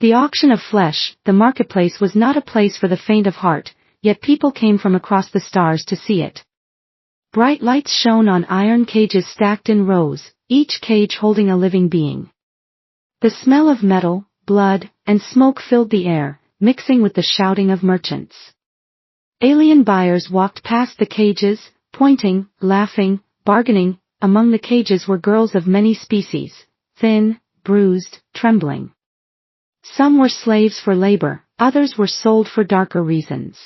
The auction of flesh, the marketplace, was not a place for the faint of heart, yet people came from across the stars to see it. Bright lights shone on iron cages stacked in rows, each cage holding a living being. The smell of metal, blood, and smoke filled the air, mixing with the shouting of merchants. Alien buyers walked past the cages, pointing, laughing, bargaining. Among the cages were girls of many species, thin, bruised, trembling. Some were slaves for labor, others were sold for darker reasons.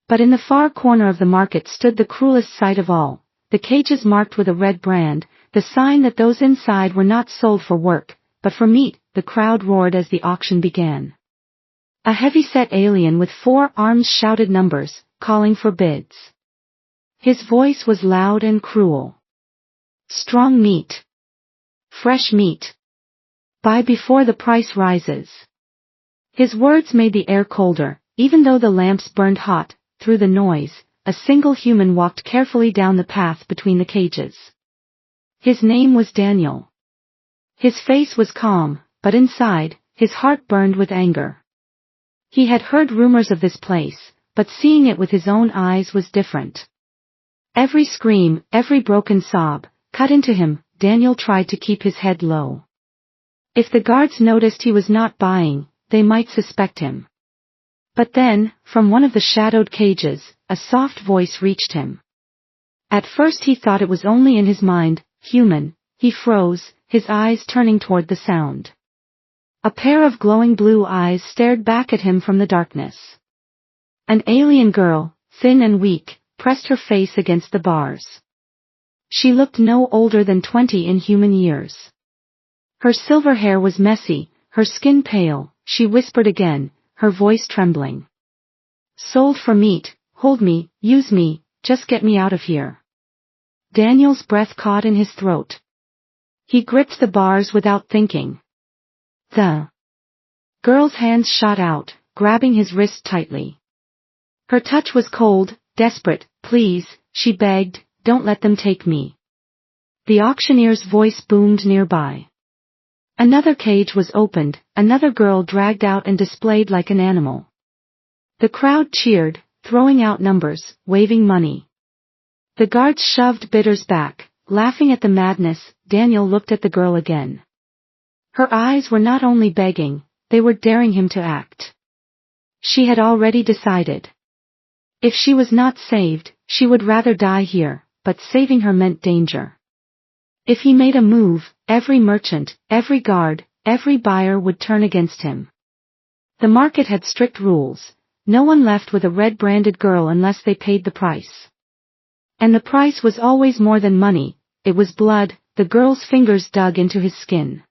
But in the far corner of the market stood the cruelest sight of all, the cages marked with a red brand, the sign that those inside were not sold for work, but for meat. The crowd roared as the auction began. A heavy-set alien with 4 arms shouted numbers, calling for bids. His voice was loud and cruel. Strong meat. Fresh meat. Buy before the price rises. His words made the air colder, even though the lamps burned hot. Through the noise, a single human walked carefully down the path between the cages. His name was Daniel. His face was calm, but inside, his heart burned with anger. He had heard rumors of this place, but seeing it with his own eyes was different. Every scream, every broken sob, cut into him. Daniel tried to keep his head low. If the guards noticed he was not buying, they might suspect him. But then, from one of the shadowed cages, a soft voice reached him. At first he thought it was only in his mind, human. He froze, his eyes turning toward the sound. A pair of glowing blue eyes stared back at him from the darkness. An alien girl, thin and weak, pressed her face against the bars. She looked no older than 20 in human years. Her silver hair was messy, her skin pale. She whispered again, her voice trembling. Sold for meat, hold me, use me, just get me out of here. Daniel's breath caught in his throat. He gripped the bars without thinking. The girl's hands shot out, grabbing his wrist tightly. Her touch was cold, desperate. Please, she begged, don't let them take me. The auctioneer's voice boomed nearby. Another cage was opened, another girl dragged out and displayed like an animal. The crowd cheered, throwing out numbers, waving money. The guards shoved bidders back, laughing at the madness. Daniel looked at the girl again. Her eyes were not only begging, they were daring him to act. She had already decided. If she was not saved, she would rather die here, but saving her meant danger. If he made a move, every merchant, every guard, every buyer would turn against him. The market had strict rules. No one left with a red-branded girl unless they paid the price. And the price was always more than money, it was blood. The girl's fingers dug into his skin.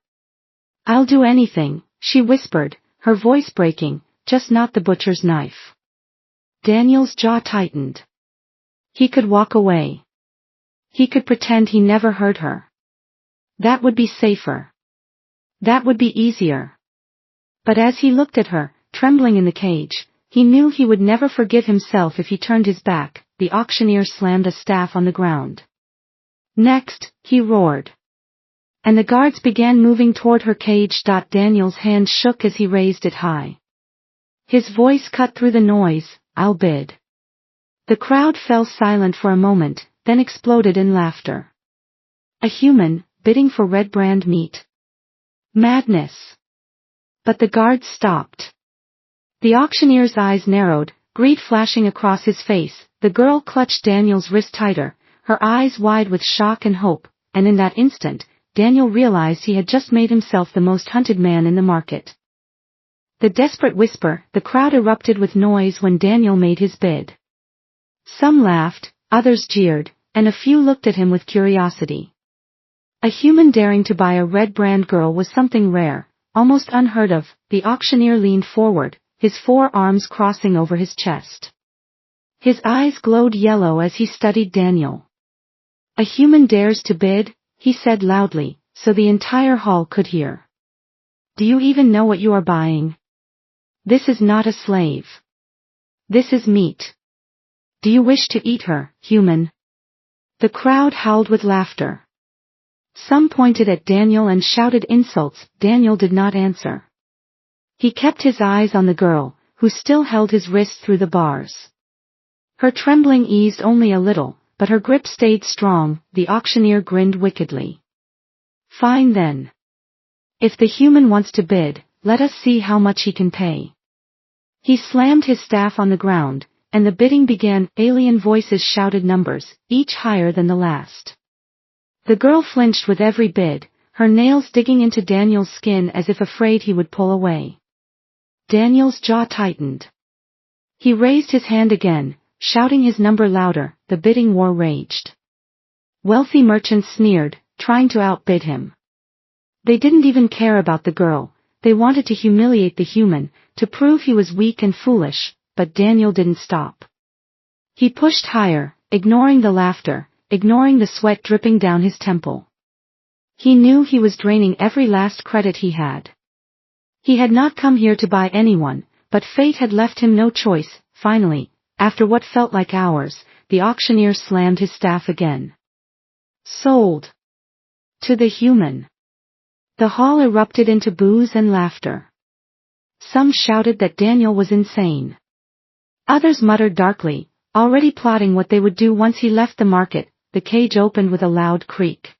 I'll do anything, she whispered, her voice breaking, just not the butcher's knife. Daniel's jaw tightened. He could walk away. He could pretend he never heard her. That would be safer. That would be easier. But as he looked at her, trembling in the cage, he knew he would never forgive himself if he turned his back. The auctioneer slammed a staff on the ground. Next, he roared. And the guards began moving toward her cage. Daniel's hand shook as he raised it high. His voice cut through the noise, I'll bid. The crowd fell silent for a moment, then exploded in laughter. A human, bidding for red brand meat. Madness. But the guards stopped. The auctioneer's eyes narrowed, greed flashing across his face. The girl clutched Daniel's wrist tighter, her eyes wide with shock and hope, and in that instant, Daniel realized he had just made himself the most hunted man in the market. The desperate whisper, the crowd erupted with noise when Daniel made his bid. Some laughed, others jeered, and a few looked at him with curiosity. A human daring to buy a red brand girl was something rare, almost unheard of. The auctioneer leaned forward, his 4 arms crossing over his chest. His eyes glowed yellow as he studied Daniel. A human dares to bid, he said loudly, so the entire hall could hear. Do you even know what you are buying? This is not a slave. This is meat. Do you wish to eat her, human? The crowd howled with laughter. Some pointed at Daniel and shouted insults. Daniel did not answer. He kept his eyes on the girl, who still held his wrist through the bars. Her trembling eased only a little, but her grip stayed strong. The auctioneer grinned wickedly. Fine then. If the human wants to bid, let us see how much he can pay. He slammed his staff on the ground, and the bidding began. Alien voices shouted numbers, each higher than the last. The girl flinched with every bid, her nails digging into Daniel's skin as if afraid he would pull away. Daniel's jaw tightened. He raised his hand again, shouting his number louder. The bidding war raged. Wealthy merchants sneered, trying to outbid him. They didn't even care about the girl, they wanted to humiliate the human, to prove he was weak and foolish, but Daniel didn't stop. He pushed higher, ignoring the laughter, ignoring the sweat dripping down his temple. He knew he was draining every last credit he had. He had not come here to buy anyone, but fate had left him no choice. Finally, after what felt like hours, the auctioneer slammed his staff again. Sold. To the human. The hall erupted into boos and laughter. Some shouted that Daniel was insane. Others muttered darkly, already plotting what they would do once he left the market. The cage opened with a loud creak.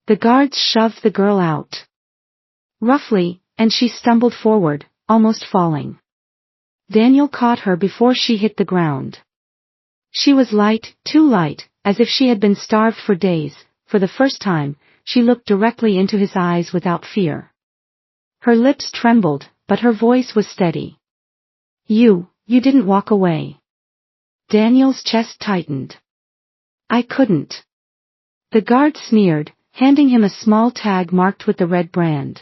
The guards shoved the girl out. Roughly, and she stumbled forward, almost falling. Daniel caught her before she hit the ground. She was light, too light, as if she had been starved for days. For the first time, she looked directly into his eyes without fear. Her lips trembled, but her voice was steady. You didn't walk away. Daniel's chest tightened. I couldn't. The guard sneered, handing him a small tag marked with the red brand.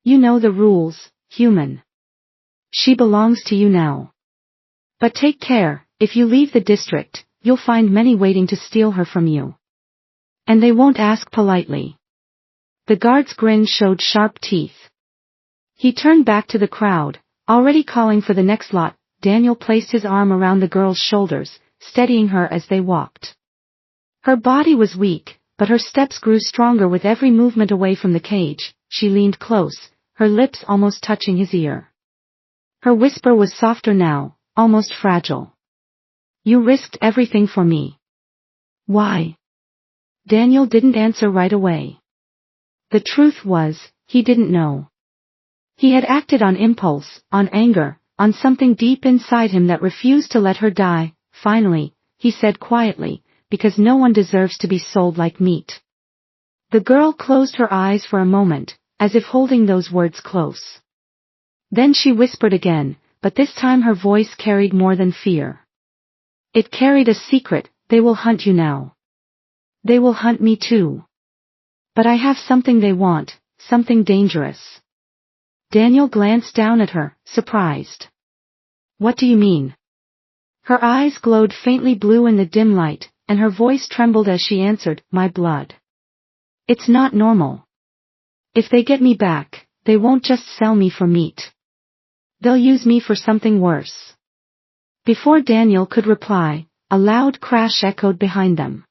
You know the rules, human. She belongs to you now. But take care, if you leave the district, you'll find many waiting to steal her from you. And they won't ask politely. The guard's grin showed sharp teeth. He turned back to the crowd, already calling for the next lot. Daniel placed his arm around the girl's shoulders, steadying her as they walked. Her body was weak, but her steps grew stronger with every movement away from the cage. She leaned close, her lips almost touching his ear. Her whisper was softer now, almost fragile. You risked everything for me. Why? Daniel didn't answer right away. The truth was, he didn't know. He had acted on impulse, on anger, on something deep inside him that refused to let her die. Finally, he said quietly, because no one deserves to be sold like meat. The girl closed her eyes for a moment, as if holding those words close. Then she whispered again, but this time her voice carried more than fear. It carried a secret. They will hunt you now. They will hunt me too. But I have something they want, something dangerous. Daniel glanced down at her, surprised. What do you mean? Her eyes glowed faintly blue in the dim light, and her voice trembled as she answered, my blood. It's not normal. If they get me back, they won't just sell me for meat. They'll use me for something worse. Before Daniel could reply, a loud crash echoed behind them.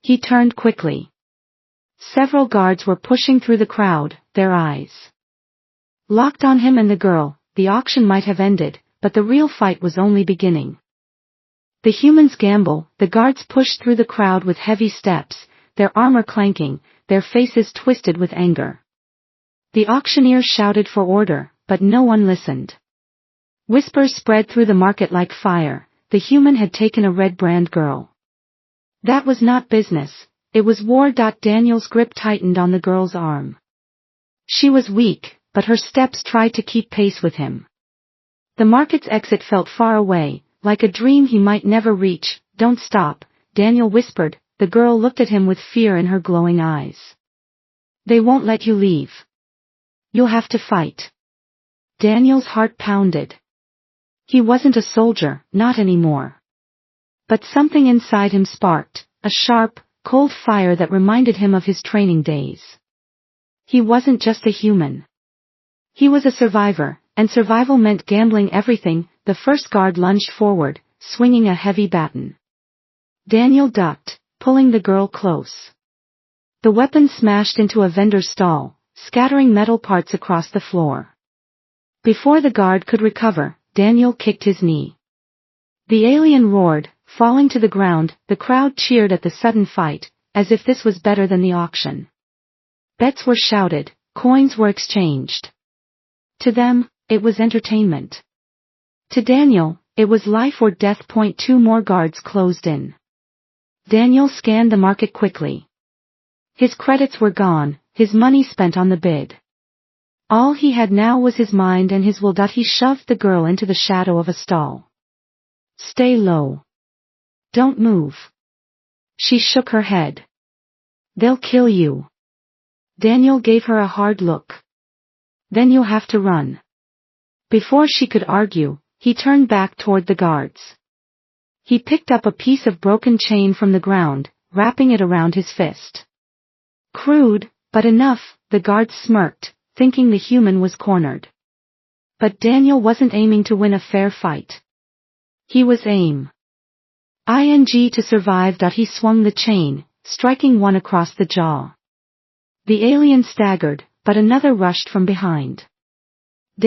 He turned quickly. Several guards were pushing through the crowd, their eyes locked on him and the girl. The auction might have ended, but the real fight was only beginning. The humans gamble. The guards pushed through the crowd with heavy steps, their armor clanking, their faces twisted with anger. The auctioneer shouted for order, but no one listened. Whispers spread through the market like fire. The human had taken a red brand girl. That was not business, it was war. Daniel's grip tightened on the girl's arm. She was weak, but her steps tried to keep pace with him. The market's exit felt far away, like a dream he might never reach. Don't stop, Daniel whispered. The girl looked at him with fear in her glowing eyes. They won't let you leave. You'll have to fight. Daniel's heart pounded. He wasn't a soldier, not anymore. But something inside him sparked, a sharp, cold fire that reminded him of his training days. He wasn't just a human. He was a survivor, and survival meant gambling everything. The first guard lunged forward, swinging a heavy baton. Daniel ducked, pulling the girl close. The weapon smashed into a vendor's stall, scattering metal parts across the floor. Before the guard could recover, Daniel kicked his knee. The alien roared, falling to the ground. The crowd cheered at the sudden fight, as if this was better than the auction. Bets were shouted, coins were exchanged. To them, it was entertainment. To Daniel, it was life or death. 2 more guards closed in. Daniel scanned the market quickly. His credits were gone, his money spent on the bid. All he had now was his mind and his will. He shoved the girl into the shadow of a stall. Stay low. Don't move. She shook her head. They'll kill you. Daniel gave her a hard look. Then you'll have to run. Before she could argue, he turned back toward the guards. He picked up a piece of broken chain from the ground, wrapping it around his fist. Crude, but enough, the guards smirked, thinking the human was cornered. But Daniel wasn't aiming to win a fair fight. He was aim. To survive. He swung the chain, striking one across the jaw. The alien staggered, but another rushed from behind.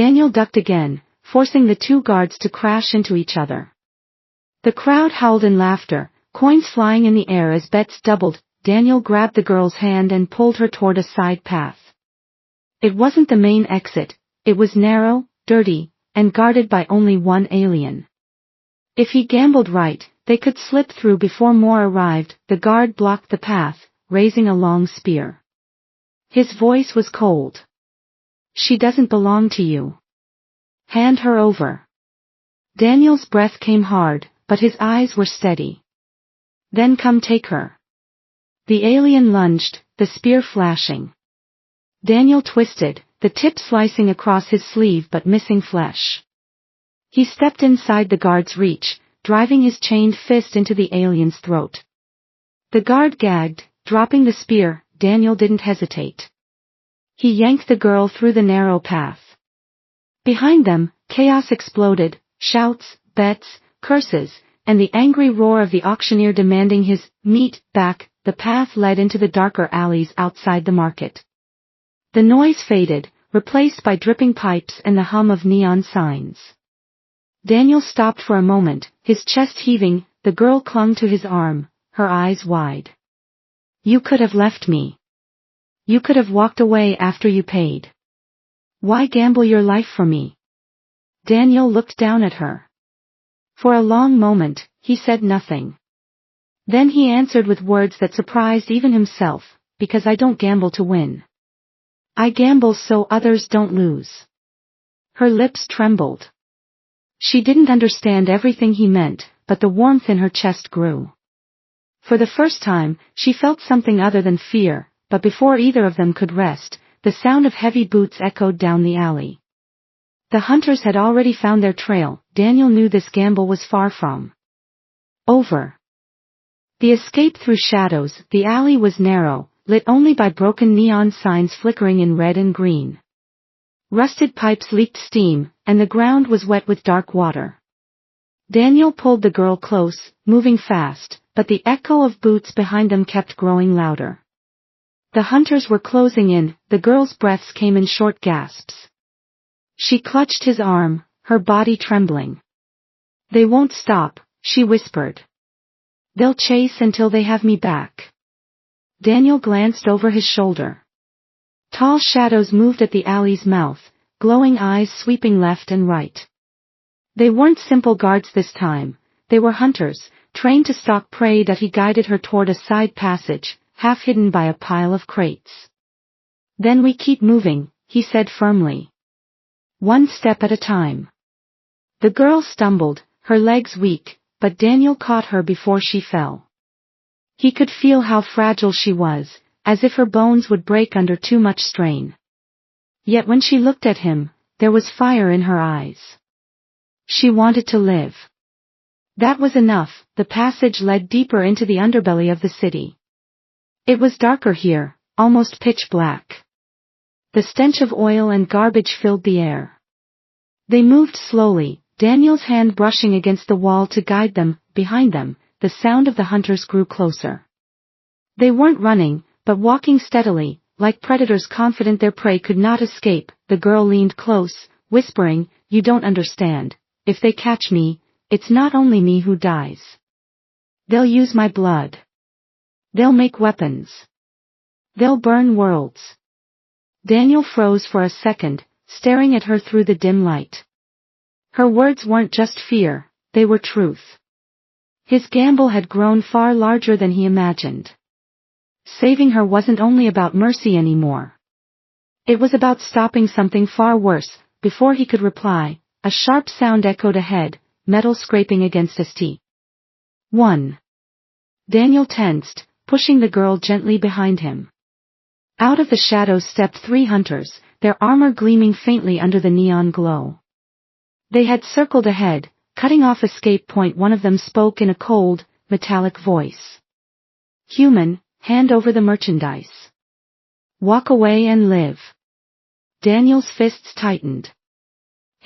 Daniel ducked again, forcing the 2 guards to crash into each other. The crowd howled in laughter, coins flying in the air as bets doubled. Daniel grabbed the girl's hand and pulled her toward a side path. It wasn't the main exit, it was narrow, dirty, and guarded by only 1 alien. If he gambled right, they could slip through before more arrived. The guard blocked the path, raising a long spear. His voice was cold. She doesn't belong to you. Hand her over. Daniel's breath came hard, but his eyes were steady. Then come take her. The alien lunged, the spear flashing. Daniel twisted, the tip slicing across his sleeve but missing flesh. He stepped inside the guard's reach, driving his chained fist into the alien's throat. The guard gagged, dropping the spear. Daniel didn't hesitate. He yanked the girl through the narrow path. Behind them, chaos exploded, shouts, bets, curses, and the angry roar of the auctioneer demanding his meat back. The path led into the darker alleys outside the market. The noise faded, replaced by dripping pipes and the hum of neon signs. Daniel stopped for a moment, his chest heaving. The girl clung to his arm, her eyes wide. You could have left me. You could have walked away after you paid. Why gamble your life for me? Daniel looked down at her. For a long moment, he said nothing. Then he answered with words that surprised even himself, because I don't gamble to win. I gamble so others don't lose. Her lips trembled. She didn't understand everything he meant, but the warmth in her chest grew. For the first time, she felt something other than fear, but before either of them could rest, the sound of heavy boots echoed down the alley. The hunters had already found their trail. Daniel knew this gamble was far from over. The escape through shadows. The alley was narrow, lit only by broken neon signs flickering in red and green. Rusted pipes leaked steam, and the ground was wet with dark water. Daniel pulled the girl close, moving fast, but the echo of boots behind them kept growing louder. The hunters were closing in. The girl's breaths came in short gasps. She clutched his arm, her body trembling. They won't stop, she whispered. They'll chase until they have me back. Daniel glanced over his shoulder. Tall shadows moved at the alley's mouth, glowing eyes sweeping left and right. They weren't simple guards this time, they were hunters, trained to stalk prey. He guided her toward a side passage, half hidden by a pile of crates. Then we keep moving, he said firmly. 1 step at a time. The girl stumbled, her legs weak, but Daniel caught her before she fell. He could feel how fragile she was, as if her bones would break under too much strain. Yet when she looked at him, there was fire in her eyes. She wanted to live. That was enough. The passage led deeper into the underbelly of the city. It was darker here, almost pitch black. The stench of oil and garbage filled the air. They moved slowly, Daniel's hand brushing against the wall to guide them. Behind them, the sound of the hunters grew closer. They weren't running, but walking steadily, like predators confident their prey could not escape. The girl leaned close, whispering, "You don't understand. If they catch me, it's not only me who dies. They'll use my blood. They'll make weapons. They'll burn worlds." Daniel froze for a second, staring at her through the dim light. Her words weren't just fear, they were truth. His gamble had grown far larger than he imagined. Saving her wasn't only about mercy anymore. It was about stopping something far worse. Before he could reply, a sharp sound echoed ahead, metal scraping against a steel. 1. Daniel tensed, pushing the girl gently behind him. Out of the shadows stepped 3 hunters, their armor gleaming faintly under the neon glow. They had circled ahead, cutting off escape point. One of them spoke in a cold, metallic voice. "Human, hand over the merchandise. Walk away and live." Daniel's fists tightened.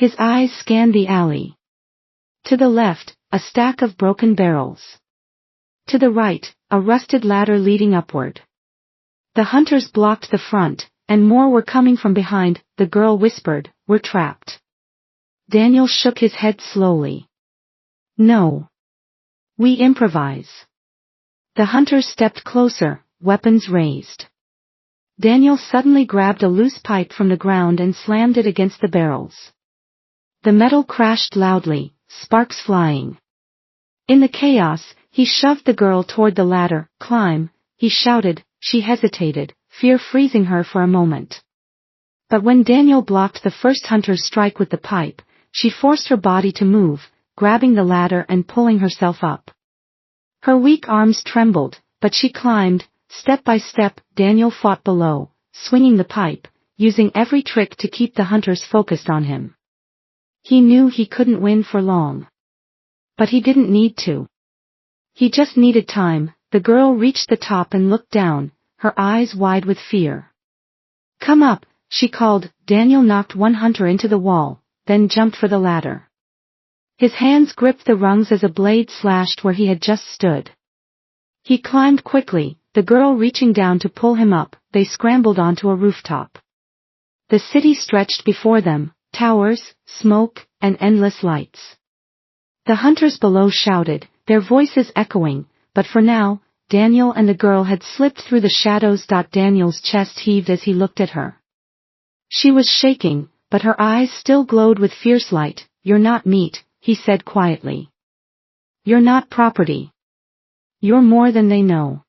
His eyes scanned the alley. To the left, a stack of broken barrels. To the right, a rusted ladder leading upward. The hunters blocked the front, and more were coming from behind. The girl whispered, "We're trapped." Daniel shook his head slowly. "No. We improvise." The hunters stepped closer, weapons raised. Daniel suddenly grabbed a loose pipe from the ground and slammed it against the barrels. The metal crashed loudly, sparks flying. In the chaos, he shoved the girl toward the ladder. "Climb," he shouted. She hesitated, fear freezing her for a moment. But when Daniel blocked the first hunter's strike with the pipe, she forced her body to move, grabbing the ladder and pulling herself up. Her weak arms trembled, but she climbed, step by step. Daniel fought below, swinging the pipe, using every trick to keep the hunters focused on him. He knew he couldn't win for long. But he didn't need to. He just needed time. The girl reached the top and looked down, her eyes wide with fear. "Come up," she called. Daniel knocked one hunter into the wall, then jumped for the ladder. His hands gripped the rungs as a blade slashed where he had just stood. He climbed quickly, the girl reaching down to pull him up. They scrambled onto a rooftop. The city stretched before them, towers, smoke, and endless lights. The hunters below shouted, their voices echoing, but for now, Daniel and the girl had slipped through the shadows. Daniel's chest heaved as he looked at her. She was shaking, but her eyes still glowed with fierce light. "You're not meat," he said quietly. "You're not property. You're more than they know."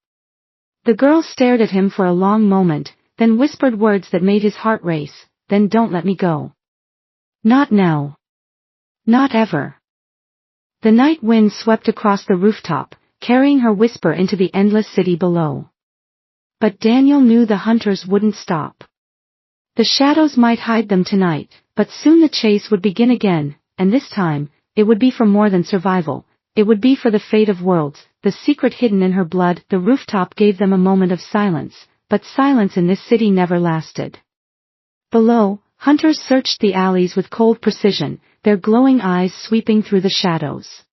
The girl stared at him for a long moment, then whispered words that made his heart race. "Then don't let me go. Not now. Not ever." The night wind swept across the rooftop, carrying her whisper into the endless city below. But Daniel knew the hunters wouldn't stop. The shadows might hide them tonight, but soon the chase would begin again, and this time, it would be for more than survival. It would be for the fate of worlds, the secret hidden in her blood. The rooftop gave them a moment of silence, but silence in this city never lasted. Below, hunters searched the alleys with cold precision, their glowing eyes sweeping through the shadows.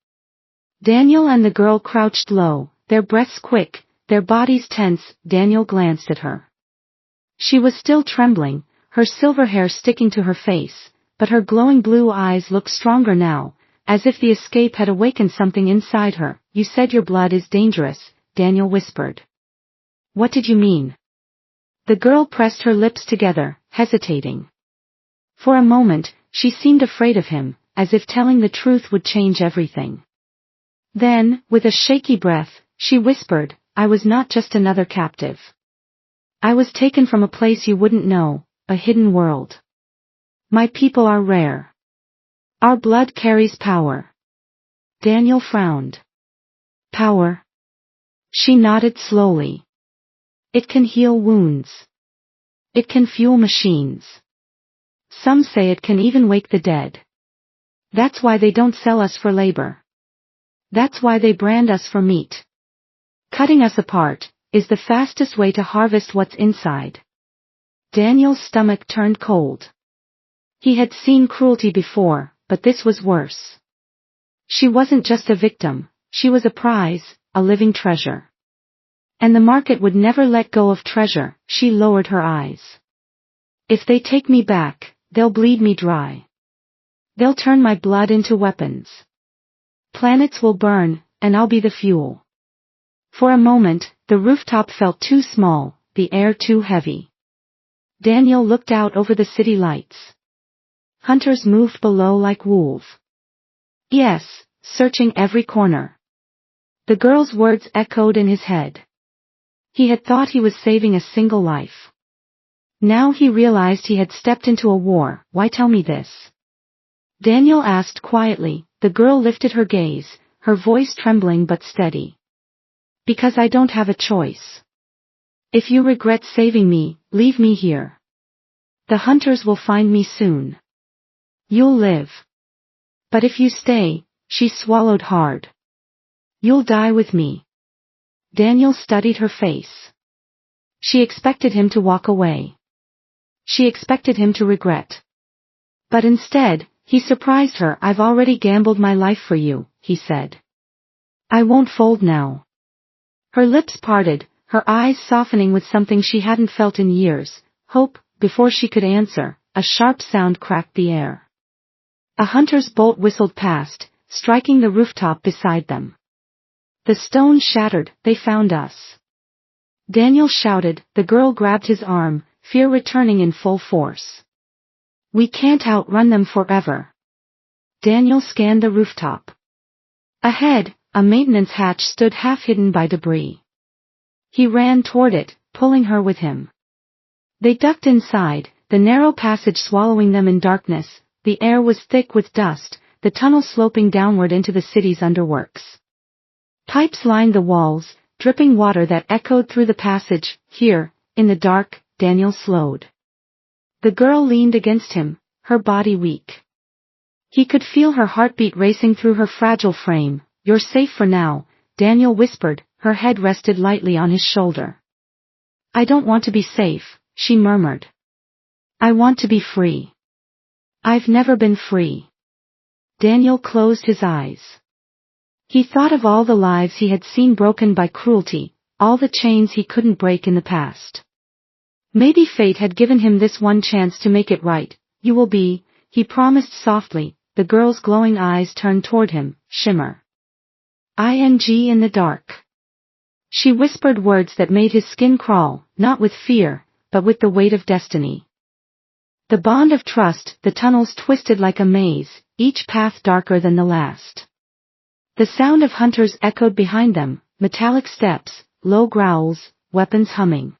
Daniel and the girl crouched low, their breaths quick, their bodies tense. Daniel glanced at her. She was still trembling, her silver hair sticking to her face, but her glowing blue eyes looked stronger now, as if the escape had awakened something inside her. "You said your blood is dangerous," Daniel whispered. "What did you mean?" The girl pressed her lips together, hesitating. For a moment, she seemed afraid of him, as if telling the truth would change everything. Then, with a shaky breath, she whispered, "I was not just another captive. I was taken from a place you wouldn't know, a hidden world. My people are rare. Our blood carries power." Daniel frowned. "Power?" She nodded slowly. "It can heal wounds. It can fuel machines. Some say it can even wake the dead. That's why they don't sell us for labor. That's why they brand us for meat. Cutting us apart is the fastest way to harvest what's inside." Daniel's stomach turned cold. He had seen cruelty before, but this was worse. She wasn't just a victim, she was a prize, a living treasure. And the market would never let go of treasure. She lowered her eyes. "If they take me back, they'll bleed me dry. They'll turn my blood into weapons. Planets will burn, and I'll be the fuel. For a moment, the rooftop felt too small, the air too heavy. Daniel looked out over the city lights. Hunters moved below like wolves. Yes, searching every corner. The girl's words echoed in his head. He had thought he was saving a single life. Now he realized he had stepped into a war. Why tell me this? Daniel asked quietly. The girl lifted her gaze, her voice trembling but steady. Because I don't have a choice. If you regret saving me, leave me here. The hunters will find me soon. You'll live. But if you stay, she swallowed hard. You'll die with me. Daniel studied her face. She expected him to walk away. She expected him to regret. But instead, he surprised her. I've already gambled my life for you, he said. I won't fold now. Her lips parted, her eyes softening with something she hadn't felt in years, hope. Before she could answer, a sharp sound cracked the air. A hunter's bolt whistled past, striking the rooftop beside them. The stone shattered. They found us. Daniel shouted. The girl grabbed his arm, fear returning in full force. We can't outrun them forever. Daniel scanned the rooftop. Ahead, a maintenance hatch stood half hidden by debris. He ran toward it, pulling her with him. They ducked inside, the narrow passage swallowing them in darkness. The air was thick with dust, the tunnel sloping downward into the city's underworks. Pipes lined the walls, dripping water that echoed through the passage. Here, in the dark, Daniel slowed. The girl leaned against him, her body weak. He could feel her heartbeat racing through her fragile frame. You're safe for now, Daniel whispered, her head rested lightly on his shoulder. I don't want to be safe, she murmured. I want to be free. I've never been free. Daniel closed his eyes. He thought of all the lives he had seen broken by cruelty, all the chains he couldn't break in the past. Maybe fate had given him this one chance to make it right. You will be, he promised softly. The girl's glowing eyes turned toward him, shimmer. In the dark. She whispered words that made his skin crawl, not with fear, but with the weight of destiny. The bond of trust. The tunnels twisted like a maze, each path darker than the last. The sound of hunters echoed behind them, metallic steps, low growls, weapons humming.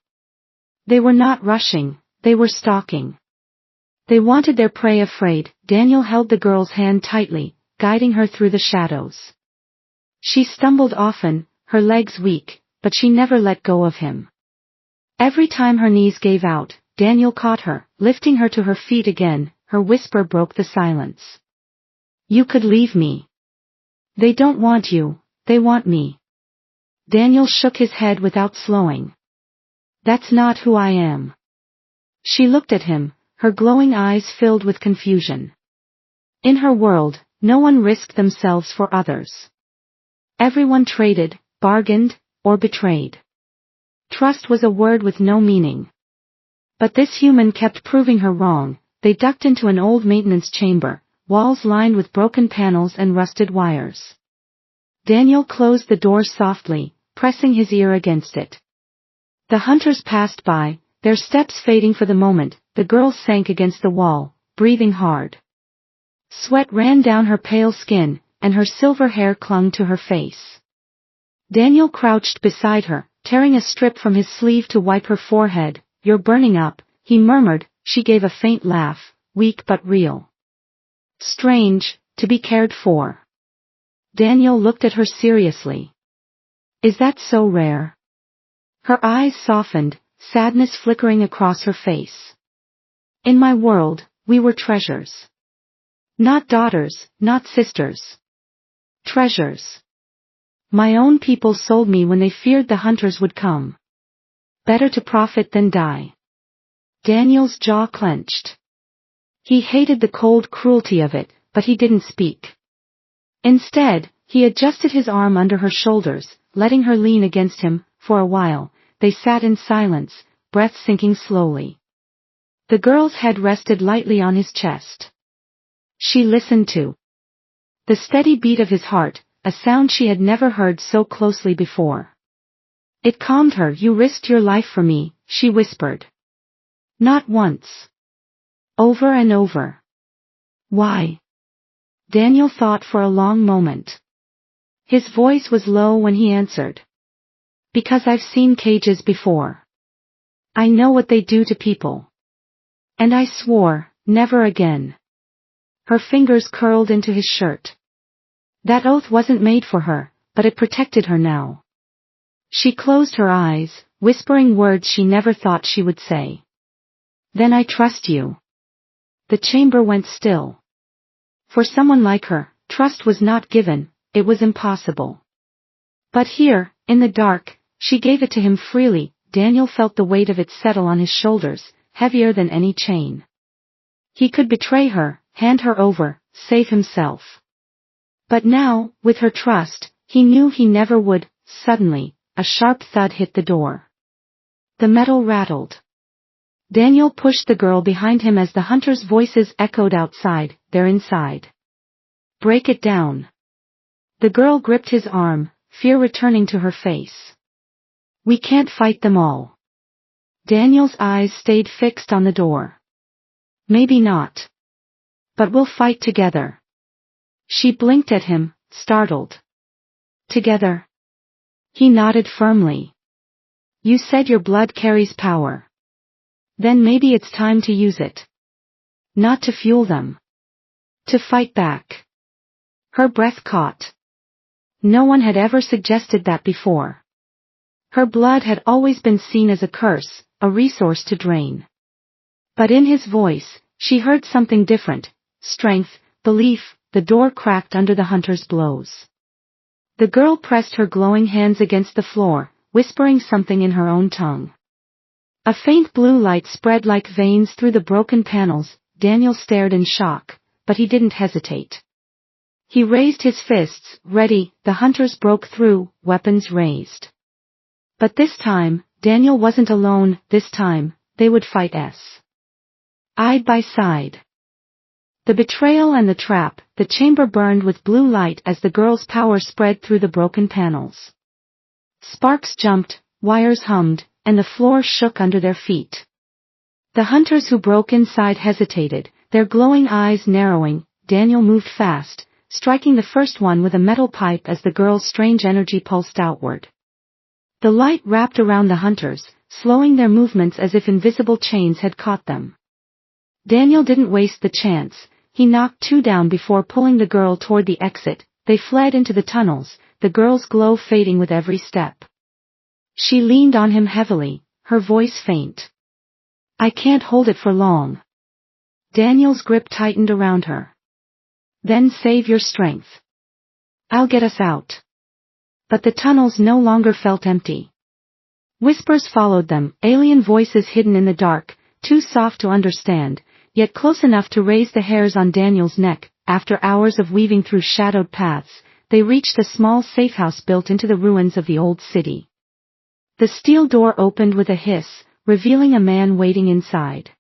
They were not rushing, they were stalking. They wanted their prey afraid. Daniel held the girl's hand tightly, guiding her through the shadows. She stumbled often, her legs weak, but she never let go of him. Every time her knees gave out, Daniel caught her, lifting her to her feet again. Her whisper broke the silence. You could leave me. They don't want you, they want me. Daniel shook his head without slowing. That's not who I am. She looked at him, her glowing eyes filled with confusion. In her world, no one risked themselves for others. Everyone traded, bargained, or betrayed. Trust was a word with no meaning. But this human kept proving her wrong. They ducked into an old maintenance chamber, walls lined with broken panels and rusted wires. Daniel closed the door softly, pressing his ear against it. The hunters passed by, their steps fading for the moment. The girl sank against the wall, breathing hard. Sweat ran down her pale skin, and her silver hair clung to her face. Daniel crouched beside her, tearing a strip from his sleeve to wipe her forehead. You're burning up, he murmured. She gave a faint laugh, weak but real. Strange, to be cared for. Daniel looked at her seriously. Is that so rare? Her eyes softened, sadness flickering across her face. In my world, we were treasures. Not daughters, not sisters. Treasures. My own people sold me when they feared the hunters would come. Better to profit than die. Daniel's jaw clenched. He hated the cold cruelty of it, but he didn't speak. Instead, he adjusted his arm under her shoulders, letting her lean against him. For a while, they sat in silence, breath sinking slowly. The girl's head rested lightly on his chest. She She listened to the steady beat of his heart, a sound she had never heard so closely before. It calmed her. You risked your life for me, she whispered. Not once. Over and over. Why? Daniel thought for a long moment. His voice was low when he answered. Because I've seen cages before. I know what they do to people. And I swore, never again. Her fingers curled into his shirt. That oath wasn't made for her, but it protected her now. She closed her eyes, whispering words she never thought she would say. Then I trust you. The chamber went still. For someone like her, trust was not given, it was impossible. But here, in the dark, she gave it to him freely. Daniel felt the weight of it settle on his shoulders, heavier than any chain. He could betray her, hand her over, save himself. But now, with her trust, he knew he never would. Suddenly, a sharp thud hit the door. The metal rattled. Daniel pushed the girl behind him as the hunters' voices echoed outside. They're inside. Break it down. The girl gripped his arm, fear returning to her face. We can't fight them all. Daniel's eyes stayed fixed on the door. Maybe not. But we'll fight together. She blinked at him, startled. Together? He nodded firmly. You said your blood carries power. Then maybe it's time to use it. Not to fuel them. To fight back. Her breath caught. No one had ever suggested that before. Her blood had always been seen as a curse, a resource to drain. But in his voice, she heard something different. Strength, belief. The door cracked under the hunter's blows. The girl pressed her glowing hands against the floor, whispering something in her own tongue. A faint blue light spread like veins through the broken panels. Daniel stared in shock, but he didn't hesitate. He raised his fists, ready. The hunters broke through, weapons raised. But this time, Daniel wasn't alone. This time, they would fight side by side. The betrayal and the trap. The chamber burned with blue light as the girl's power spread through the broken panels. Sparks jumped, wires hummed, and the floor shook under their feet. The hunters who broke inside hesitated, their glowing eyes narrowing. Daniel moved fast, striking the first one with a metal pipe as the girl's strange energy pulsed outward. The light wrapped around the hunters, slowing their movements as if invisible chains had caught them. Daniel didn't waste the chance. He knocked two down before pulling the girl toward the exit. They fled into the tunnels, the girl's glow fading with every step. She leaned on him heavily, her voice faint. I can't hold it for long. Daniel's grip tightened around her. Then save your strength. I'll get us out. But the tunnels no longer felt empty. Whispers followed them, alien voices hidden in the dark, too soft to understand, yet close enough to raise the hairs on Daniel's neck. After hours of weaving through shadowed paths, they reached a small safe house built into the ruins of the old city. The steel door opened with a hiss, revealing a man waiting inside.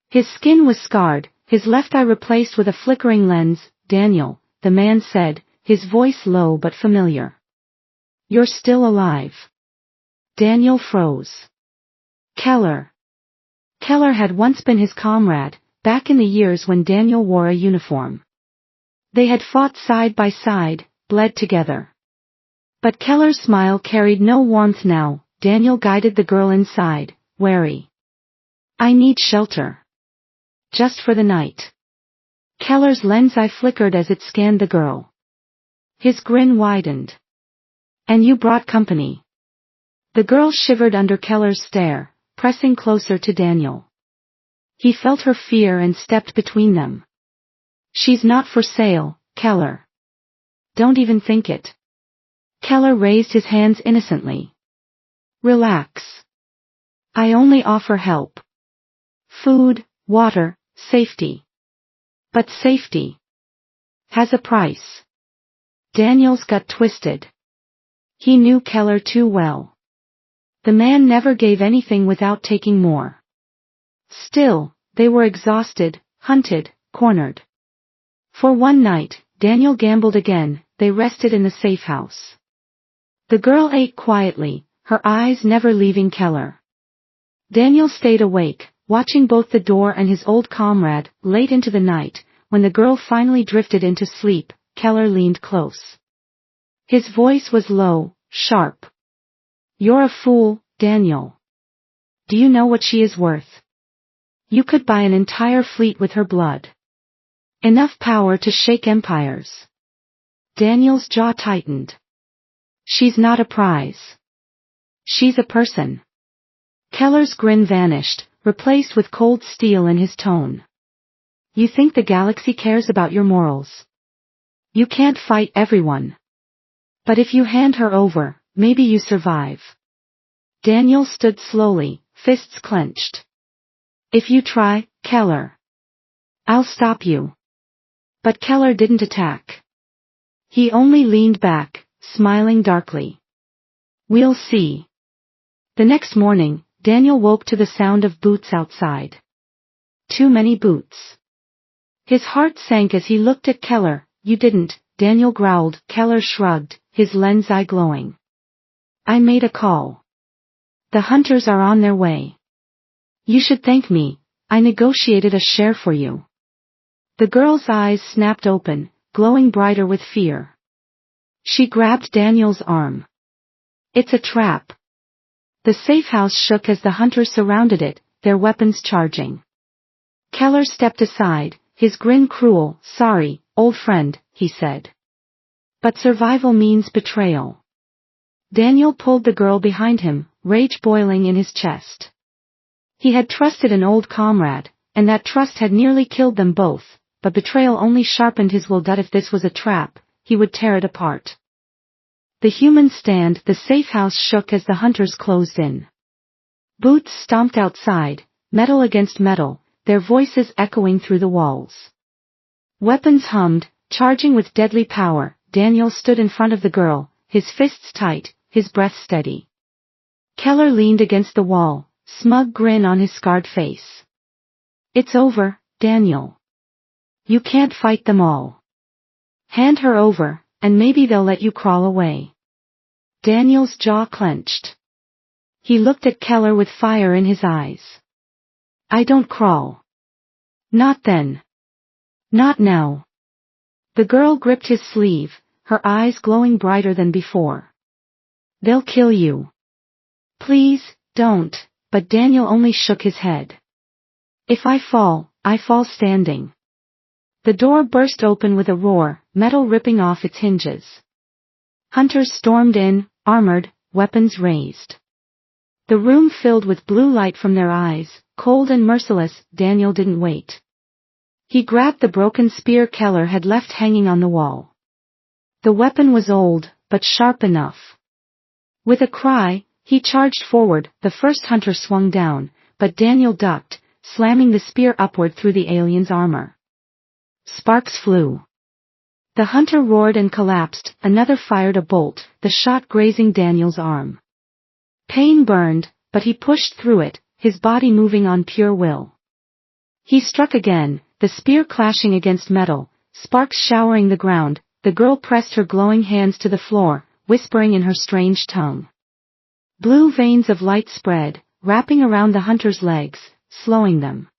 His skin was scarred, his left eye replaced with a flickering lens. Daniel, the man said, his voice low but familiar. You're still alive. Daniel froze. Keller. Keller had once been his comrade, back in the years when Daniel wore a uniform. They had fought side by side, bled together. But Keller's smile carried no warmth now. Daniel guided the girl inside, wary. I need shelter. Just for the night. Keller's lens eye flickered as it scanned the girl. His grin widened. And you brought company. The girl shivered under Keller's stare, pressing closer to Daniel. He felt her fear and stepped between them. She's not for sale, Keller. Don't even think it. Keller raised his hands innocently. Relax. I only offer help. Food, water, safety. But safety has a price. Daniel's gut twisted. He knew Keller too well. The man never gave anything without taking more. Still, they were exhausted, hunted, cornered. For one night, Daniel gambled again. They rested in the safe house. The girl ate quietly, her eyes never leaving Keller. Daniel stayed awake, watching both the door and his old comrade. Late into the night, when the girl finally drifted into sleep, Keller leaned close. His voice was low, sharp. "You're a fool, Daniel. Do you know what she is worth? You could buy an entire fleet with her blood. Enough power to shake empires." Daniel's jaw tightened. "She's not a prize. She's a person." Keller's grin vanished, replaced with cold steel in his tone. "You think the galaxy cares about your morals? You can't fight everyone. But if you hand her over, maybe you survive." Daniel stood slowly, fists clenched. "If you try, Keller, I'll stop you." But Keller didn't attack. He only leaned back, smiling darkly. "We'll see." The next morning, Daniel woke to the sound of boots outside. Too many boots. His heart sank as he looked at Keller. "You didn't," Daniel growled. Keller shrugged, his lens eye glowing. "I made a call. The hunters are on their way. You should thank me. I negotiated a share for you." The girl's eyes snapped open, glowing brighter with fear. She grabbed Daniel's arm. "It's a trap." The safe house shook as the hunters surrounded it, their weapons charging. Keller stepped aside, his grin cruel. "Sorry, old friend," he said. "But survival means betrayal." Daniel pulled the girl behind him, rage boiling in his chest. He had trusted an old comrade, and that trust had nearly killed them both, but betrayal only sharpened his will that if this was a trap, he would tear it apart. The humans stand. The safe house shook as the hunters closed in. Boots stomped outside, metal against metal, their voices echoing through the walls. Weapons hummed, charging with deadly power. Daniel stood in front of the girl, his fists tight, his breath steady. Keller leaned against the wall, smug grin on his scarred face. "It's over, Daniel. You can't fight them all. Hand her over, and maybe they'll let you crawl away." Daniel's jaw clenched. He looked at Keller with fire in his eyes. "I don't crawl. Not then. Not now." The girl gripped his sleeve, her eyes glowing brighter than before. "They'll kill you. Please, don't," but Daniel only shook his head. "If I fall standing." The door burst open with a roar, metal ripping off its hinges. Hunters stormed in, armored, weapons raised. The room filled with blue light from their eyes, cold and merciless. Daniel didn't wait. He grabbed the broken spear Keller had left hanging on the wall. The weapon was old, but sharp enough. With a cry, he charged forward. The first hunter swung down, but Daniel ducked, slamming the spear upward through the alien's armor. Sparks flew. The hunter roared and collapsed. Another fired a bolt, the shot grazing Daniel's arm. Pain burned, but he pushed through it, his body moving on pure will. He struck again, the spear clashing against metal, sparks showering the ground. The girl pressed her glowing hands to the floor, whispering in her strange tongue. Blue veins of light spread, wrapping around the hunter's legs, slowing them.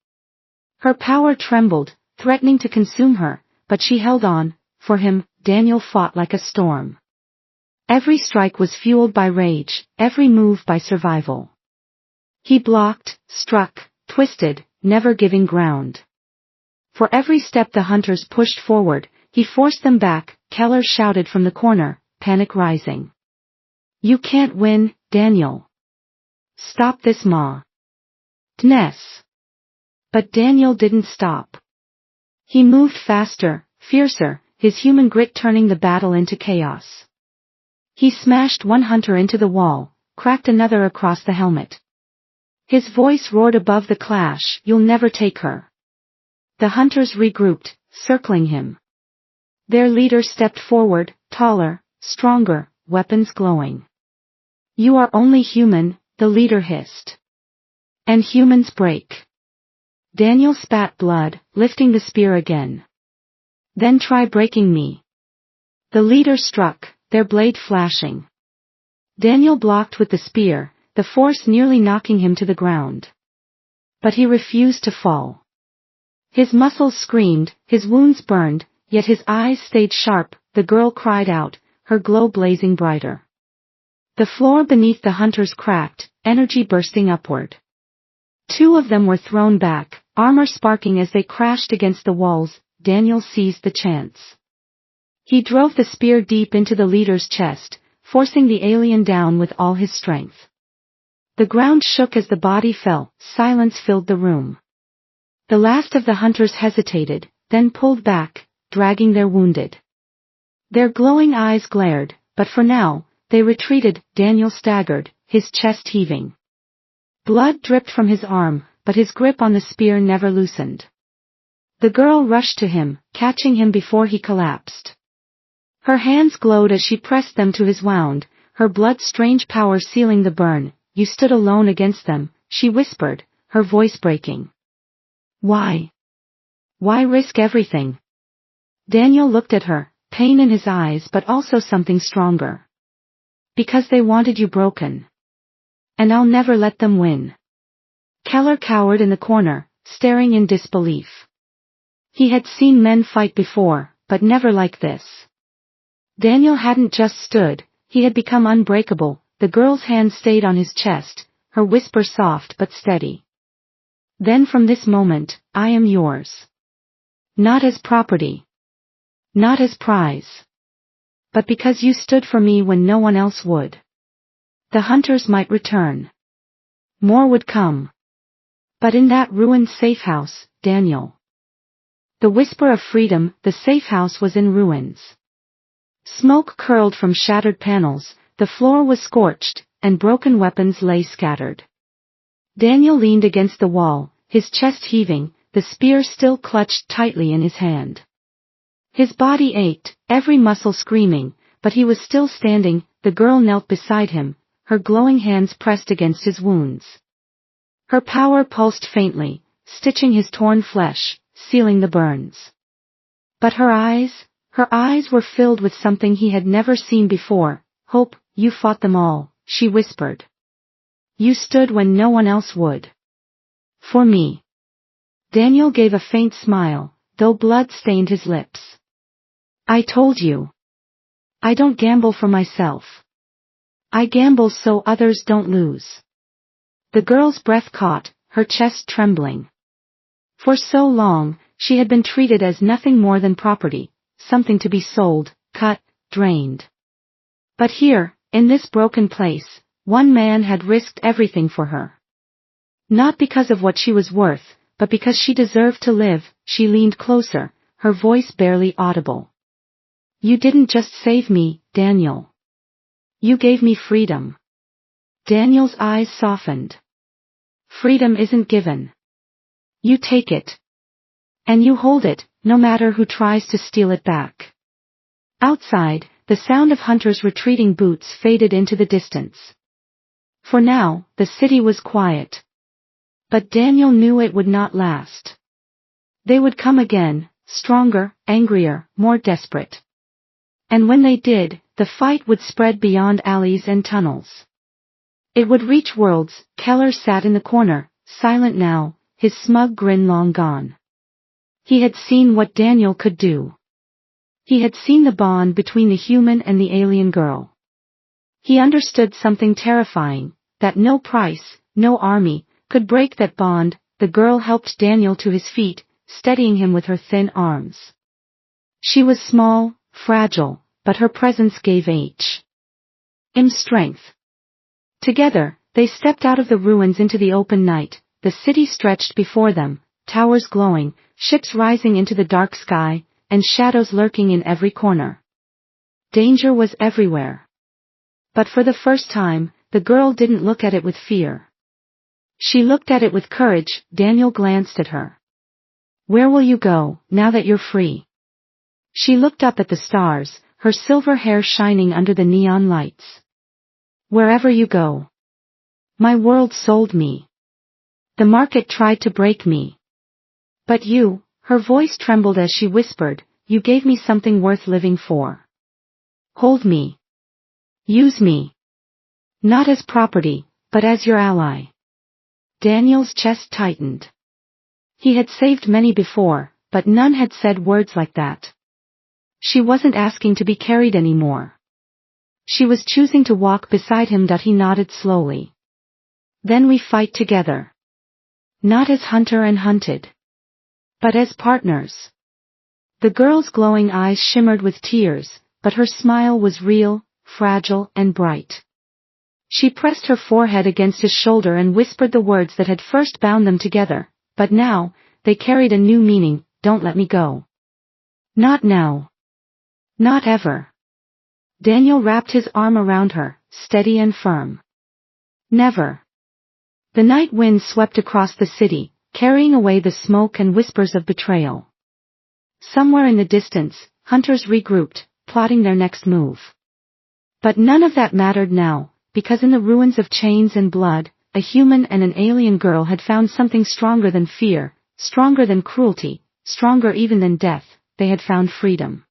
Her power trembled, threatening to consume her, but she held on. For him, Daniel fought like a storm. Every strike was fueled by rage, every move by survival. He blocked, struck, twisted, never giving ground. For every step the hunters pushed forward, he forced them back. Keller shouted from the corner, panic rising. "You can't win, Daniel. Stop this madness." But Daniel didn't stop. He moved faster, fiercer, his human grit turning the battle into chaos. He smashed one hunter into the wall, cracked another across the helmet. His voice roared above the clash, "You'll never take her." The hunters regrouped, circling him. Their leader stepped forward, taller, stronger, weapons glowing. "You are only human," the leader hissed. "And humans break." Daniel spat blood, lifting the spear again. Then try breaking me. The leader struck, their blade flashing. Daniel blocked with the spear, the force nearly knocking him to the ground. But he refused to fall. His muscles screamed, his wounds burned, yet his eyes stayed sharp. The girl cried out, her glow blazing brighter. The floor beneath the hunters cracked, energy bursting upward. Two of them were thrown back, armor sparking as they crashed against the walls. Daniel seized the chance. He drove the spear deep into the leader's chest, forcing the alien down with all his strength. The ground shook as the body fell, silence filled the room. The last of the hunters hesitated, then pulled back, dragging their wounded. Their glowing eyes glared, but for now, they retreated. Daniel staggered, his chest heaving. Blood dripped from his arm, but his grip on the spear never loosened. The girl rushed to him, catching him before he collapsed. Her hands glowed as she pressed them to his wound, her blood's strange power sealing the burn. You stood alone against them, she whispered, her voice breaking. Why? Why risk everything? Daniel looked at her, pain in his eyes but also something stronger. Because they wanted you broken. And I'll never let them win. Keller cowered in the corner, staring in disbelief. He had seen men fight before, but never like this. Daniel hadn't just stood, he had become unbreakable. The girl's hand stayed on his chest, her whisper soft but steady. Then from this moment, I am yours. Not as property. Not as prize. But because you stood for me when no one else would. The hunters might return. More would come. But in that ruined safe house, Daniel. The whisper of freedom, the safe house was in ruins. Smoke curled from shattered panels, the floor was scorched, and broken weapons lay scattered. Daniel leaned against the wall, his chest heaving, the spear still clutched tightly in his hand. His body ached, every muscle screaming, but he was still standing. The girl knelt beside him, her glowing hands pressed against his wounds. Her power pulsed faintly, stitching his torn flesh, sealing the burns. But her eyes were filled with something he had never seen before. Hope. You fought them all, she whispered. You stood when no one else would. For me. Daniel gave a faint smile, though blood stained his lips. I told you. I don't gamble for myself. I gamble so others don't lose. The girl's breath caught, her chest trembling. For so long, she had been treated as nothing more than property, something to be sold, cut, drained. But here, in this broken place, one man had risked everything for her. Not because of what she was worth, but because she deserved to live. She leaned closer, her voice barely audible. You didn't just save me, Daniel. You gave me freedom. Daniel's eyes softened. Freedom isn't given. You take it. And you hold it, no matter who tries to steal it back. Outside, the sound of hunters' retreating boots faded into the distance. For now, the city was quiet. But Daniel knew it would not last. They would come again, stronger, angrier, more desperate. And when they did, the fight would spread beyond alleys and tunnels. It would reach worlds. Keller sat in the corner, silent now, his smug grin long gone. He had seen what Daniel could do. He had seen the bond between the human and the alien girl. He understood something terrifying, that no price, no army, could break that bond. The girl helped Daniel to his feet, steadying him with her thin arms. She was small, fragile, but her presence gave him strength. Together, they stepped out of the ruins into the open night. The city stretched before them, towers glowing, ships rising into the dark sky, and shadows lurking in every corner. Danger was everywhere. But for the first time, the girl didn't look at it with fear. She looked at it with courage. Daniel glanced at her. Where will you go, now that you're free? She looked up at the stars, her silver hair shining under the neon lights. Wherever you go. My world sold me. The market tried to break me. But you, her voice trembled as she whispered, you gave me something worth living for. Hold me. Use me. Not as property, but as your ally. Daniel's chest tightened. He had saved many before, but none had said words like that. She wasn't asking to be carried anymore. She was choosing to walk beside him. He nodded slowly. Then we fight together. Not as hunter and hunted, but as partners. The girl's glowing eyes shimmered with tears, but her smile was real, fragile, and bright. She pressed her forehead against his shoulder and whispered the words that had first bound them together, but now, they carried a new meaning. Don't let me go. Not now. Not ever. Daniel wrapped his arm around her, steady and firm. Never. The night wind swept across the city, carrying away the smoke and whispers of betrayal. Somewhere in the distance, hunters regrouped, plotting their next move. But none of that mattered now, because in the ruins of chains and blood, a human and an alien girl had found something stronger than fear, stronger than cruelty, stronger even than death. They had found freedom.